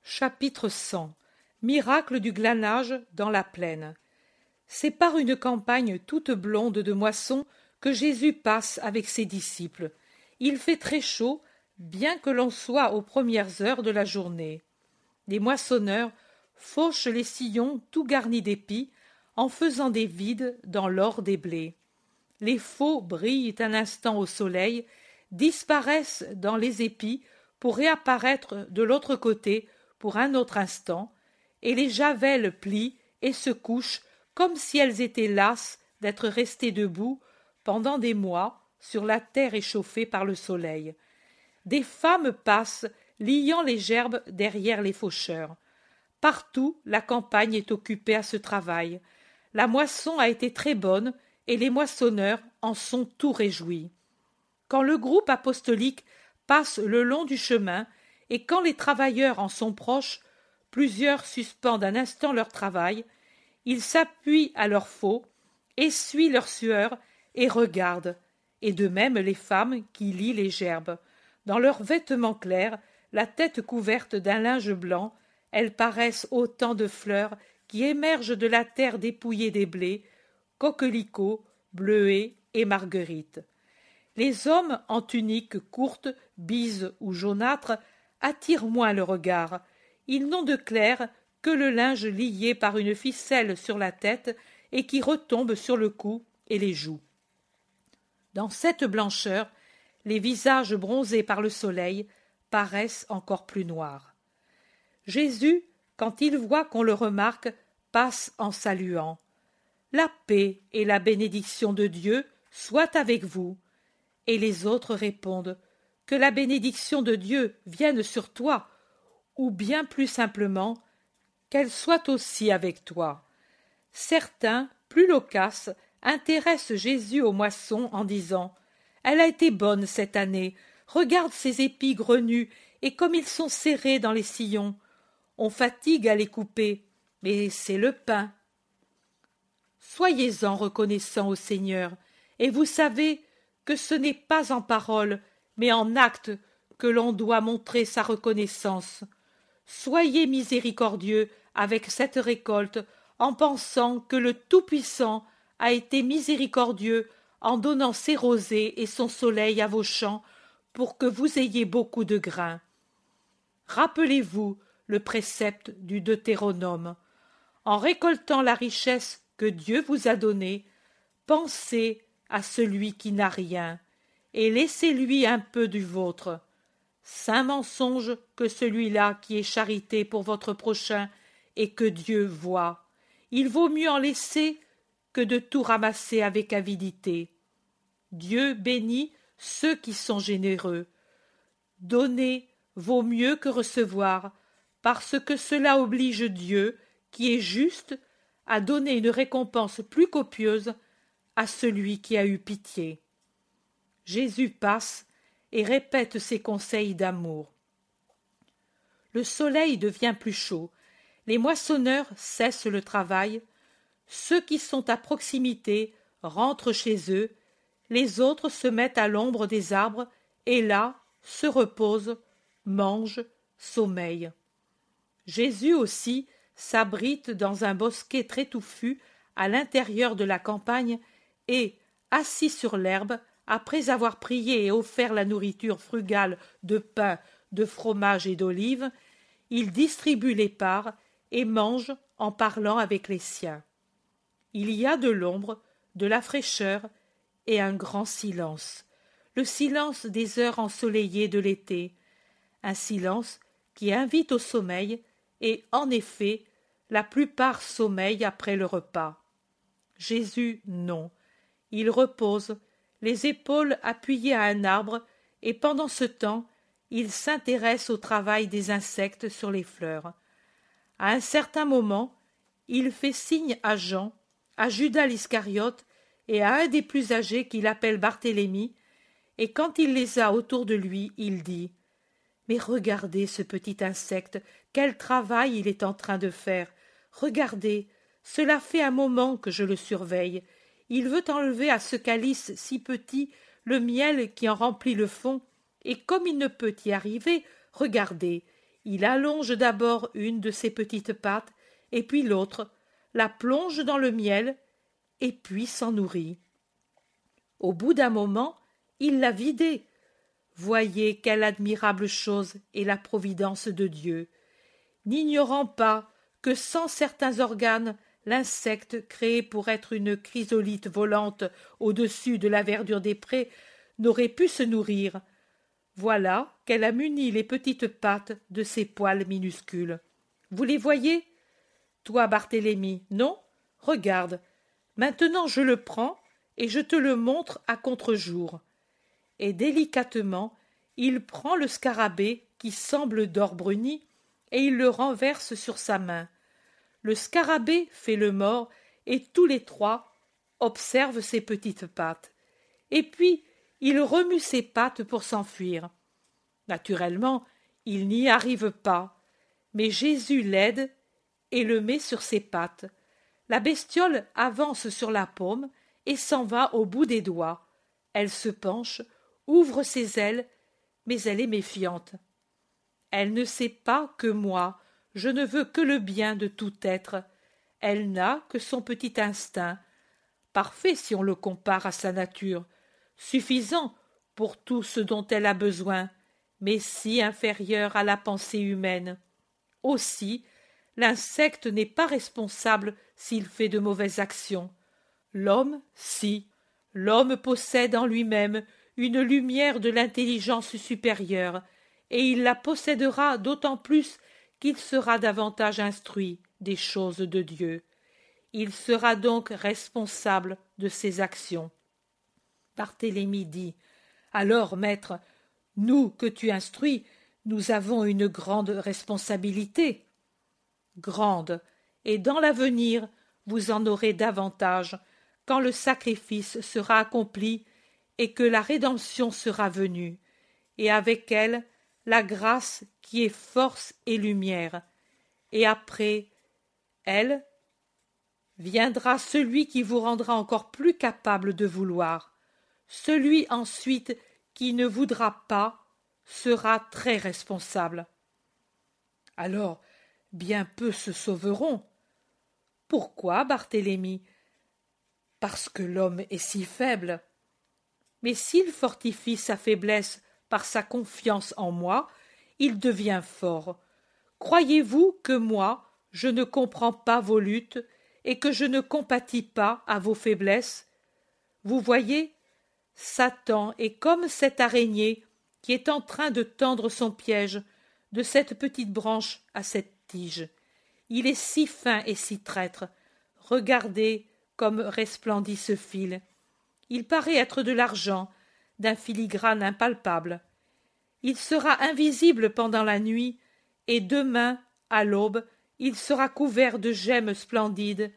Chapitre 100. Miracle du glanage dans la plaine. C'est par une campagne toute blonde de moissons que Jésus passe avec ses disciples. Il fait très chaud, bien que l'on soit aux premières heures de la journée. Les moissonneurs fauchent les sillons tout garnis d'épis, en faisant des vides dans l'or des blés. Les faux brillent un instant au soleil, disparaissent dans les épis pour réapparaître de l'autre côté pour un autre instant, et les javelles plient et se couchent comme si elles étaient lasses d'être restées debout pendant des mois sur la terre échauffée par le soleil. Des femmes passent, liant les gerbes derrière les faucheurs. Partout, la campagne est occupée à ce travail. La moisson a été très bonne, et les moissonneurs en sont tout réjouis. Quand le groupe apostolique passe le long du chemin, et quand les travailleurs en sont proches, plusieurs suspendent un instant leur travail, ils s'appuient à leur faux, essuient leur sueur et regardent, et de même les femmes qui lient les gerbes. Dans leurs vêtements clairs, la tête couverte d'un linge blanc, elles paraissent autant de fleurs qui émergent de la terre dépouillée des blés, coquelicots, bleuets et marguerites. Les hommes en tunique courte, bise ou jaunâtre attirent moins le regard. Ils n'ont de clair que le linge lié par une ficelle sur la tête et qui retombe sur le cou et les joues. Dans cette blancheur, les visages bronzés par le soleil paraissent encore plus noirs. Jésus, quand il voit qu'on le remarque, passe en saluant. « La paix et la bénédiction de Dieu soient avec vous. » Et les autres répondent « Que la bénédiction de Dieu vienne sur toi, ou bien plus simplement, qu'elle soit aussi avec toi. » Certains, plus loquaces, intéressent Jésus aux moissons en disant « Elle a été bonne cette année, regarde ces épis grenus et comme ils sont serrés dans les sillons. On fatigue à les couper, mais c'est le pain. » Soyez-en reconnaissants au Seigneur, et vous savez que ce n'est pas en parole, mais en acte que l'on doit montrer sa reconnaissance. Soyez miséricordieux avec cette récolte, en pensant que le Tout-Puissant a été miséricordieux en donnant ses rosées et son soleil à vos champs, pour que vous ayez beaucoup de grains. Rappelez-vous le précepte du Deutéronome. En récoltant la richesse que Dieu vous a donnée, pensez à celui qui n'a rien, et laissez-lui un peu du vôtre. Saint mensonge que celui-là qui est charité pour votre prochain et que Dieu voit. Il vaut mieux en laisser que de tout ramasser avec avidité. Dieu bénit ceux qui sont généreux. Donner vaut mieux que recevoir, parce que cela oblige Dieu, qui est juste, à donner une récompense plus copieuse à celui qui a eu pitié. Jésus passe et répète ses conseils d'amour. Le soleil devient plus chaud, les moissonneurs cessent le travail, ceux qui sont à proximité rentrent chez eux, les autres se mettent à l'ombre des arbres et là se reposent, mangent, sommeillent. Jésus aussi s'abrite dans un bosquet très touffu à l'intérieur de la campagne et, assis sur l'herbe, après avoir prié et offert la nourriture frugale de pain, de fromage et d'olives, il distribue les parts et mange en parlant avec les siens. Il y a de l'ombre, de la fraîcheur et un grand silence, le silence des heures ensoleillées de l'été, un silence qui invite au sommeil et, en effet, la plupart sommeillent après le repas. Jésus, non. Il repose, les épaules appuyées à un arbre, et pendant ce temps, il s'intéresse au travail des insectes sur les fleurs. À un certain moment, il fait signe à Jean, à Judas l'Iscariote et à un des plus âgés qu'il appelle Barthélemy, et quand il les a autour de lui, il dit « Mais regardez ce petit insecte, quel travail il est en train de faire. Regardez, cela fait un moment que je le surveille. Il veut enlever à ce calice si petit le miel qui en remplit le fond, et comme il ne peut y arriver, regardez, Il allonge d'abord une de ses petites pattes, et puis l'autre, la plonge dans le miel, et puis s'en nourrit. Au bout d'un moment, il l'a vidée. Voyez quelle admirable chose est la providence de Dieu. N'ignorant pas que sans certains organes, l'insecte créé pour être une chrysolite volante au-dessus de la verdure des prés n'aurait pu se nourrir. Voilà qu'elle a muni les petites pattes de ses poils minuscules. Vous les voyez? Toi, Barthélemy, non? Regarde. Maintenant je le prends et je te le montre à contre-jour. Et délicatement, il prend le scarabée qui semble d'or bruni et il le renverse sur sa main. Le scarabée fait le mort et tous les trois observent ses petites pattes. Et puis, il remue ses pattes pour s'enfuir. Naturellement, il n'y arrive pas, mais Jésus l'aide et le met sur ses pattes. La bestiole avance sur la paume et s'en va au bout des doigts. Elle se penche, ouvre ses ailes, mais elle est méfiante. Elle ne sait pas que moi, je ne veux que le bien de tout être. Elle n'a que son petit instinct, parfait si on le compare à sa nature, suffisant pour tout ce dont elle a besoin, mais si inférieur à la pensée humaine. Aussi, l'insecte n'est pas responsable s'il fait de mauvaises actions. L'homme, si. L'homme possède en lui-même une lumière de l'intelligence supérieure, et il la possédera d'autant plus qu'il sera davantage instruit des choses de Dieu. Il sera donc responsable de ses actions. Barthélemy dit: alors, maître, nous que tu instruis, nous avons une grande responsabilité. Grande, et dans l'avenir, vous en aurez davantage, quand le sacrifice sera accompli et que la rédemption sera venue, et avec elle la grâce qui est force et lumière, et après elle viendra celui qui vous rendra encore plus capable de vouloir. Celui ensuite qui ne voudra pas sera très responsable. Alors, bien peu se sauveront. Pourquoi, Barthélemy? Parce que l'homme est si faible. Mais s'il fortifie sa faiblesse par sa confiance en moi, il devient fort. Croyez-vous que moi, je ne comprends pas vos luttes et que je ne compatis pas à vos faiblesses? Vous voyez, Satan est comme cette araignée qui est en train de tendre son piège de cette petite branche à cette tige. Il est si fin et si traître. Regardez comme resplendit ce fil. Il paraît être de l'argent, d'un filigrane impalpable. Il sera invisible pendant la nuit, et demain, à l'aube, il sera couvert de gemmes splendides,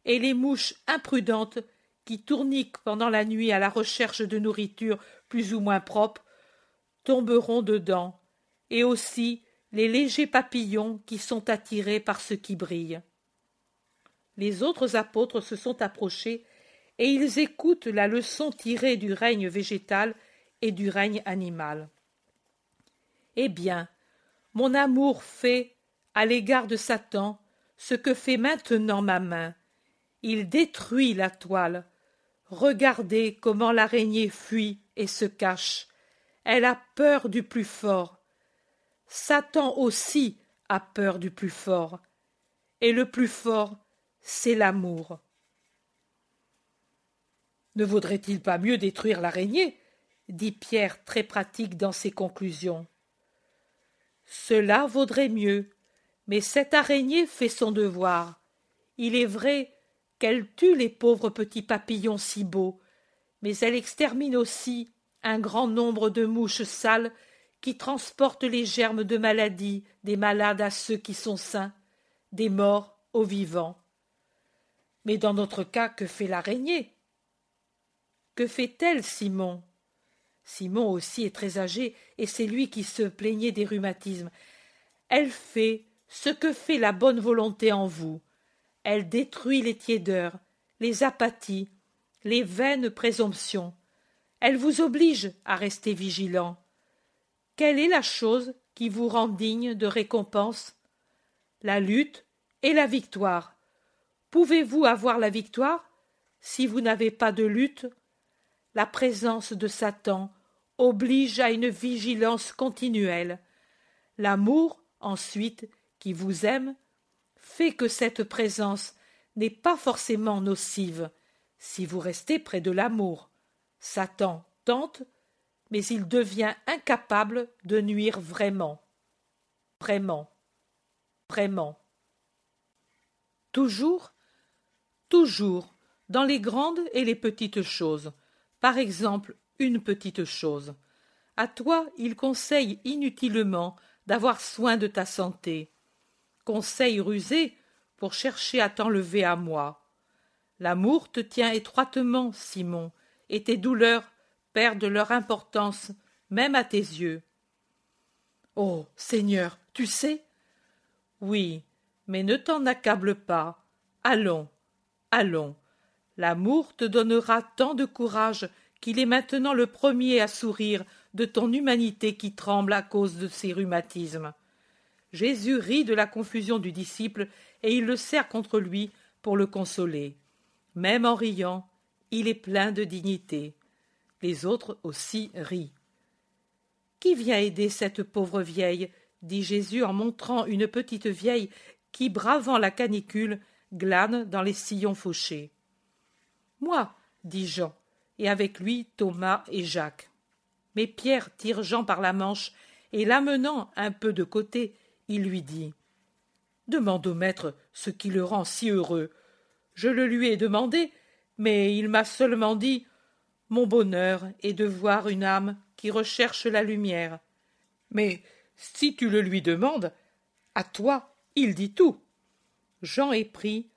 et les mouches imprudentes, qui tourniquent pendant la nuit à la recherche de nourriture plus ou moins propre, tomberont dedans, et aussi les légers papillons qui sont attirés par ce qui brille. Les autres apôtres se sont approchés, et ils écoutent la leçon tirée du règne végétal et du règne animal. Eh bien, mon amour fait, à l'égard de Satan, ce que fait maintenant ma main. Il détruit la toile. Regardez comment l'araignée fuit et se cache. Elle a peur du plus fort. Satan aussi a peur du plus fort. Et le plus fort, c'est l'amour. Ne vaudrait-il pas mieux détruire l'araignée? Dit Pierre, très pratique dans ses conclusions. Cela vaudrait mieux, mais cette araignée fait son devoir. Il est vrai qu'elle tue les pauvres petits papillons si beaux, mais elle extermine aussi un grand nombre de mouches sales qui transportent les germes de maladie des malades à ceux qui sont sains, des morts aux vivants. Mais dans notre cas, que fait l'araignée? Que fait-elle, Simon? Simon aussi est très âgé, et c'est lui qui se plaignait des rhumatismes. Elle fait ce que fait la bonne volonté en vous. Elle détruit les tiédeurs, les apathies, les vaines présomptions. Elle vous oblige à rester vigilant. Quelle est la chose qui vous rend digne de récompense? La lutte et la victoire. Pouvez-vous avoir la victoire si vous n'avez pas de lutte? La présence de Satan oblige à une vigilance continuelle. L'amour, ensuite, qui vous aime, fait que cette présence n'est pas forcément nocive si vous restez près de l'amour. Satan tente, mais il devient incapable de nuire vraiment. Vraiment. Vraiment. Toujours, toujours, dans les grandes et les petites choses. Par exemple, une petite chose. À toi, il conseille inutilement d'avoir soin de ta santé. Conseil rusé pour chercher à t'enlever à moi. L'amour te tient étroitement, Simon, et tes douleurs perdent leur importance, même à tes yeux. Oh, Seigneur, tu sais? Oui, mais ne t'en accable pas. Allons, allons. L'amour te donnera tant de courage qu'il est maintenant le premier à sourire de ton humanité qui tremble à cause de ses rhumatismes. Jésus rit de la confusion du disciple et il le serre contre lui pour le consoler. Même en riant, il est plein de dignité. Les autres aussi rient. Qui vient aider cette pauvre vieille? Dit Jésus en montrant une petite vieille qui, bravant la canicule, glane dans les sillons fauchés. Moi, dit Jean, et avec lui Thomas et Jacques. Mais Pierre tire Jean par la manche, et l'amenant un peu de côté, il lui dit « Demande au maître ce qui le rend si heureux. Je le lui ai demandé, mais il m'a seulement dit « Mon bonheur est de voir une âme qui recherche la lumière. » Mais si tu le lui demandes, à toi, il dit tout. Jean est pris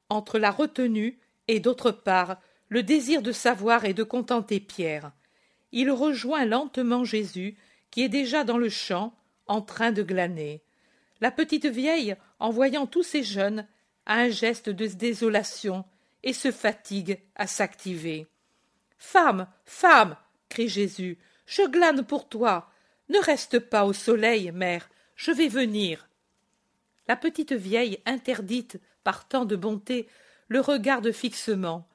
entre la retenue et, d'autre part, le désir de savoir et de contenter Pierre. Il rejoint lentement Jésus, qui est déjà dans le champ, en train de glaner. La petite vieille, en voyant tous ces jeunes, a un geste de désolation et se fatigue à s'activer. « Femme, femme !» crie Jésus, « je glane pour toi. Ne reste pas au soleil, mère, je vais venir. » La petite vieille, interdite par tant de bonté, le regarde fixement.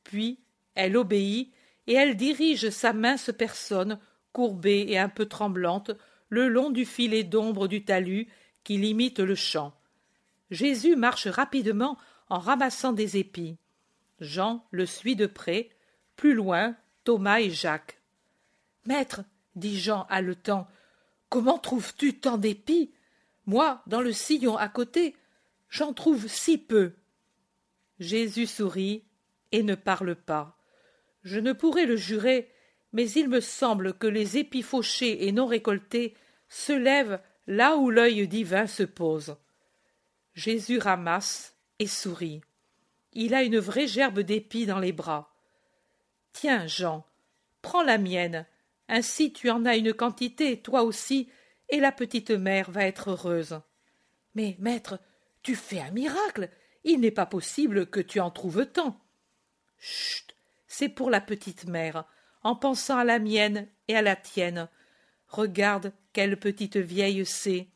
Puis elle obéit, et elle dirige sa mince personne, courbée et un peu tremblante, le long du filet d'ombre du talus qui limite le champ. Jésus marche rapidement en ramassant des épis. Jean le suit de près, plus loin Thomas et Jacques. « Maître, dit Jean haletant, comment trouves-tu tant d'épis? Moi, dans le sillon à côté, j'en trouve si peu. » Jésus sourit et ne parle pas. Je ne pourrais le jurer, mais il me semble que les épis fauchés et non récoltés se lèvent là où l'œil divin se pose. Jésus ramasse et sourit. Il a une vraie gerbe d'épis dans les bras. « Tiens, Jean, prends la mienne, ainsi tu en as une quantité, toi aussi, et la petite mère va être heureuse. »« Mais, maître, tu fais un miracle, il n'est pas possible que tu en trouves tant. »« Chut, c'est pour la petite mère, en pensant à la mienne et à la tienne. Regarde quelle petite vieille c'est.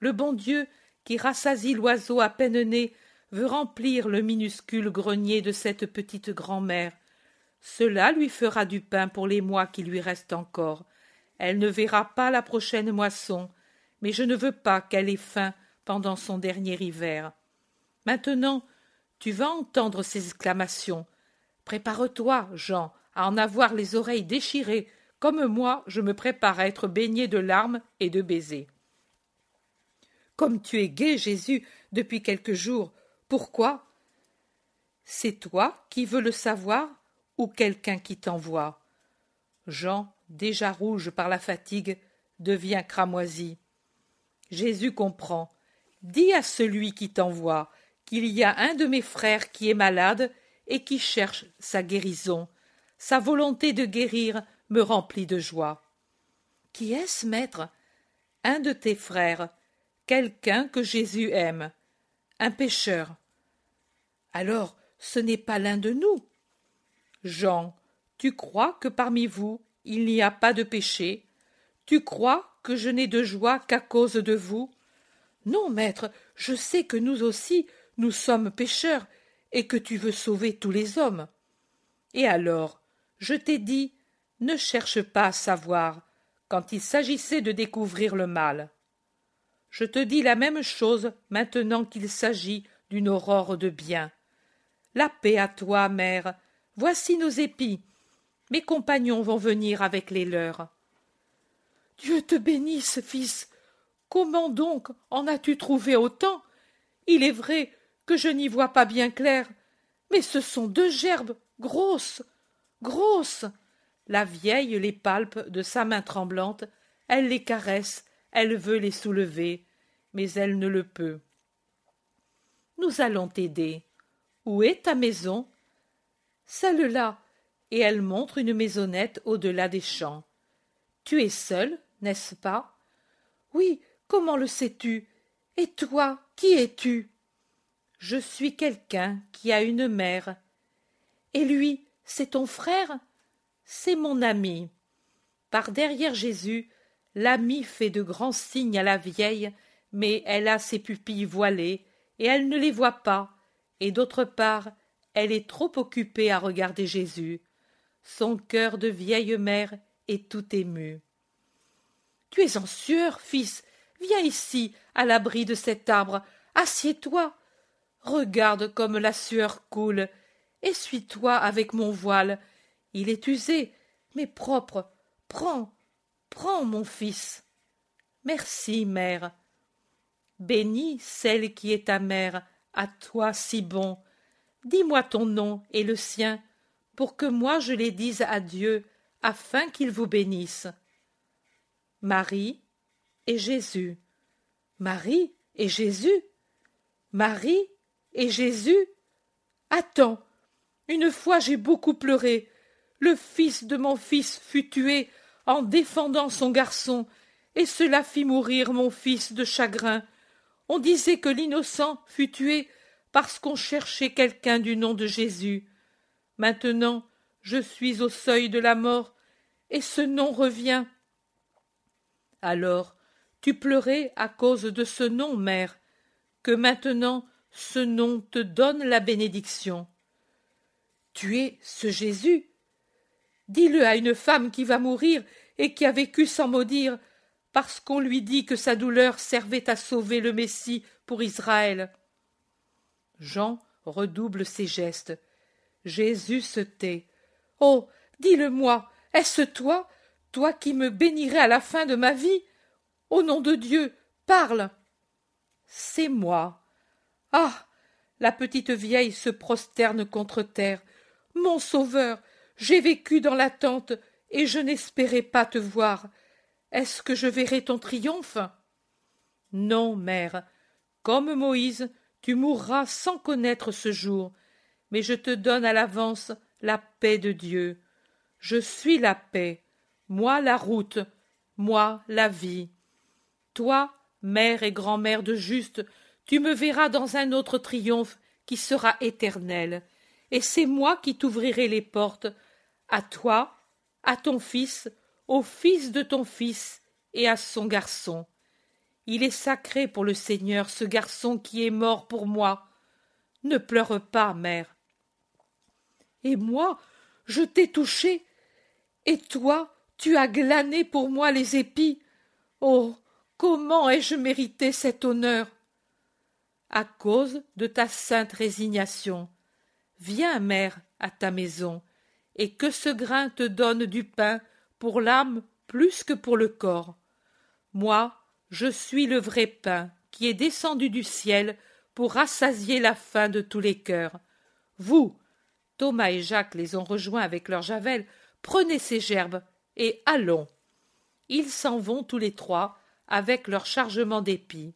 Le bon Dieu, qui rassasie l'oiseau à peine né, veut remplir le minuscule grenier de cette petite grand-mère. Cela lui fera du pain pour les mois qui lui restent encore. Elle ne verra pas la prochaine moisson, mais je ne veux pas qu'elle ait faim pendant son dernier hiver. Maintenant, tu vas entendre ces exclamations. Prépare-toi, Jean, à en avoir les oreilles déchirées, comme moi je me prépare à être baigné de larmes et de baisers. Comme tu es gai, Jésus, depuis quelques jours. Pourquoi? C'est toi qui veux le savoir ou quelqu'un qui t'envoie? Jean, déjà rouge par la fatigue, devient cramoisi. Jésus comprend. Dis à celui qui t'envoie qu'il y a un de mes frères qui est malade et qui cherche sa guérison. Sa volonté de guérir me remplit de joie. Qui est-ce, maître? Un de tes frères, quelqu'un que Jésus aime, un pécheur. Alors, ce n'est pas l'un de nous. Jean, tu crois que parmi vous, il n'y a pas de péché? Tu crois que je n'ai de joie qu'à cause de vous? Non, maître, je sais que nous aussi, nous sommes pécheurs, et que tu veux sauver tous les hommes. Et alors, je t'ai dit, ne cherche pas à savoir, quand il s'agissait de découvrir le mal. Je te dis la même chose maintenant qu'il s'agit d'une aurore de bien. La paix à toi, mère. Voici nos épis. Mes compagnons vont venir avec les leurs. Dieu te bénisse, fils. Comment donc en as-tu trouvé autant? Il est vrai que je n'y vois pas bien clair, mais ce sont 2 gerbes grosses, grosses. La vieille les palpe de sa main tremblante, elle les caresse, elle veut les soulever, mais elle ne le peut. Nous allons t'aider. Où est ta maison? Celle-là, et elle montre une maisonnette au-delà des champs. Tu es seule, n'est-ce pas? Oui, comment le sais-tu? Et toi, qui es-tu? Je suis quelqu'un qui a une mère. Et lui, c'est ton frère? C'est mon ami. Par derrière Jésus, l'ami fait de grands signes à la vieille, mais elle a ses pupilles voilées, et elle ne les voit pas, et d'autre part, elle est trop occupée à regarder Jésus. Son cœur de vieille mère est tout ému. Tu es en sueur, fils. Viens ici, à l'abri de cet arbre. Assieds-toi. Regarde comme la sueur coule. Essuie-toi avec mon voile. Il est usé, mais propre. Prends, prends, mon fils. Merci, mère. Bénis celle qui est ta mère, à toi si bon. Dis-moi ton nom et le sien, pour que moi je les dise à Dieu, afin qu'il vous bénisse. Marie et Jésus. Marie et Jésus? Marie et Jésus? Attends, une fois j'ai beaucoup pleuré. Le fils de mon fils fut tué en défendant son garçon, et cela fit mourir mon fils de chagrin. On disait que l'innocent fut tué parce qu'on cherchait quelqu'un du nom de Jésus. Maintenant, je suis au seuil de la mort, et ce nom revient. Alors, tu pleurais à cause de ce nom, mère, que maintenant ce nom te donne la bénédiction. Tu es ce Jésus? Dis-le à une femme qui va mourir et qui a vécu sans maudire, parce qu'on lui dit que sa douleur servait à sauver le Messie pour Israël. Jean redouble ses gestes. Jésus se tait. Oh, dis-le-moi, est-ce toi, toi qui me bénirais à la fin de ma vie? Au nom de Dieu, parle. C'est moi. Ah! La petite vieille se prosterne contre terre. Mon sauveur, j'ai vécu dans l'attente et je n'espérais pas te voir. Est-ce que je verrai ton triomphe? Non, mère. Comme Moïse, tu mourras sans connaître ce jour, mais je te donne à l'avance la paix de Dieu. Je suis la paix, moi la route, moi la vie. Toi, mère et grand-mère de juste, tu me verras dans un autre triomphe qui sera éternel, et c'est moi qui t'ouvrirai les portes, à toi, à ton fils, au fils de ton fils et à son garçon. Il est sacré pour le Seigneur, ce garçon qui est mort pour moi. Ne pleure pas, mère. Et moi, je t'ai touché, et toi, tu as glané pour moi les épis. Oh, comment ai-je mérité cet honneur? À cause de ta sainte résignation. Viens, mère, à ta maison, et que ce grain te donne du pain pour l'âme plus que pour le corps. Moi, je suis le vrai pain qui est descendu du ciel pour rassasier la faim de tous les cœurs. Vous, Thomas et Jacques les ont rejoints avec leurs javelles, prenez ces gerbes et allons. Ils s'en vont tous les trois avec leur chargement d'épis.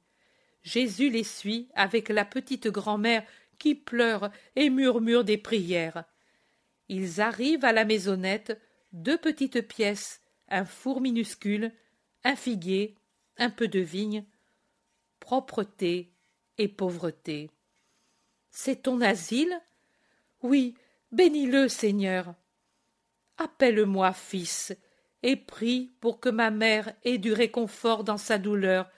Jésus les suit avec la petite grand-mère qui pleure et murmure des prières. Ils arrivent à la maisonnette, 2 petites pièces, un four minuscule, un figuier, un peu de vigne, propreté et pauvreté. C'est ton asile? Oui, bénis-le, Seigneur. Appelle-moi fils, et prie pour que ma mère ait du réconfort dans sa douleur,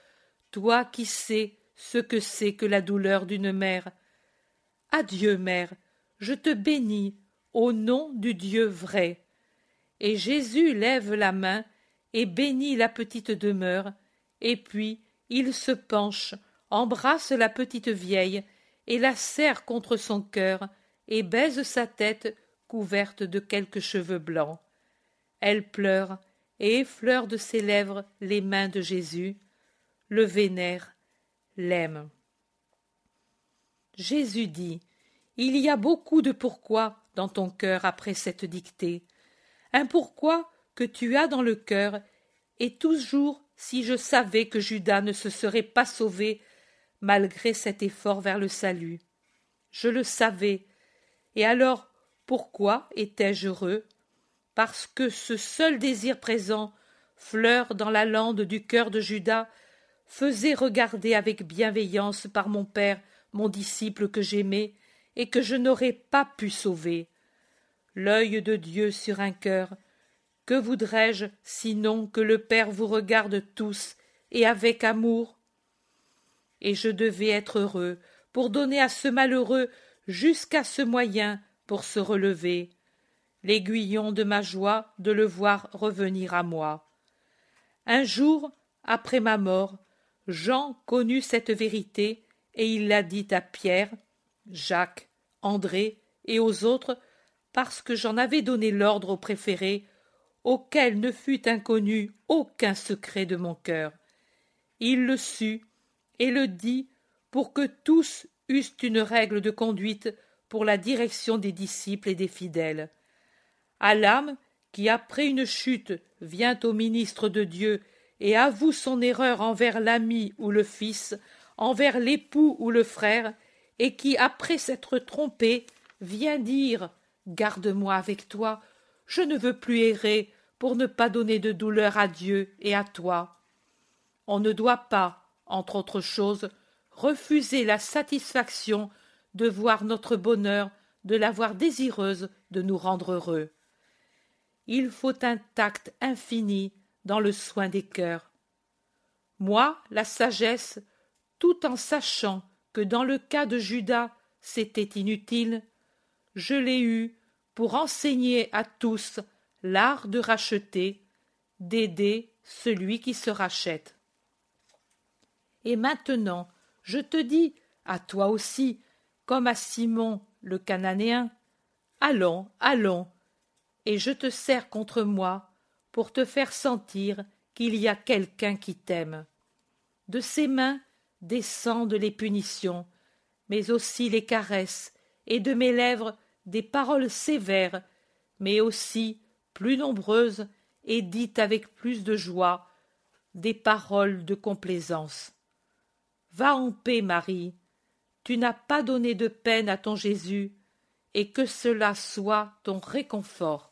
toi qui sais ce que c'est que la douleur d'une mère. Adieu, mère, je te bénis au nom du Dieu vrai. Et Jésus lève la main et bénit la petite demeure, et puis il se penche, embrasse la petite vieille, et la serre contre son cœur, et baise sa tête couverte de quelques cheveux blancs. Elle pleure et effleure de ses lèvres les mains de Jésus, le vénère, l'aime. Jésus dit: il y a beaucoup de pourquoi dans ton cœur après cette dictée, un pourquoi que tu as dans le cœur, et toujours si je savais que Judas ne se serait pas sauvé malgré cet effort vers le salut. Je le savais, et alors pourquoi étais-je heureux? Parce que ce seul désir présent, fleur dans la lande du cœur de Judas, faisait regarder avec bienveillance par mon Père mon disciple que j'aimais et que je n'aurais pas pu sauver. L'œil de Dieu sur un cœur, que voudrais-je sinon que le Père vous regarde tous et avec amour? Et je devais être heureux pour donner à ce malheureux jusqu'à ce moyen pour se relever, l'aiguillon de ma joie de le voir revenir à moi. Un jour, après ma mort, Jean connut cette vérité et il la dit à Pierre, Jacques, André et aux autres, parce que j'en avais donné l'ordre aux préférés, auquel ne fut inconnu aucun secret de mon cœur. Il le sut et le dit pour que tous eussent une règle de conduite pour la direction des disciples et des fidèles. À l'âme qui, après une chute, vient au ministre de Dieu et avoue son erreur envers l'ami ou le fils, envers l'époux ou le frère, et qui, après s'être trompé, vient dire « Garde-moi avec toi, je ne veux plus errer pour ne pas donner de douleur à Dieu et à toi. » On ne doit pas, entre autres choses, refuser la satisfaction de voir notre bonheur, de la voir désireuse de nous rendre heureux. Il faut un tact infini dans le soin des cœurs. Moi, la sagesse, tout en sachant que dans le cas de Judas c'était inutile, je l'ai eue pour enseigner à tous l'art de racheter, d'aider celui qui se rachète. Et maintenant, je te dis, à toi aussi, comme à Simon le Cananéen, allons, allons, et je te serre contre moi pour te faire sentir qu'il y a quelqu'un qui t'aime. De ses mains descendent les punitions, mais aussi les caresses, et de mes lèvres des paroles sévères, mais aussi plus nombreuses et dites avec plus de joie, des paroles de complaisance. Va en paix, Marie, tu n'as pas donné de peine à ton Jésus, et que cela soit ton réconfort.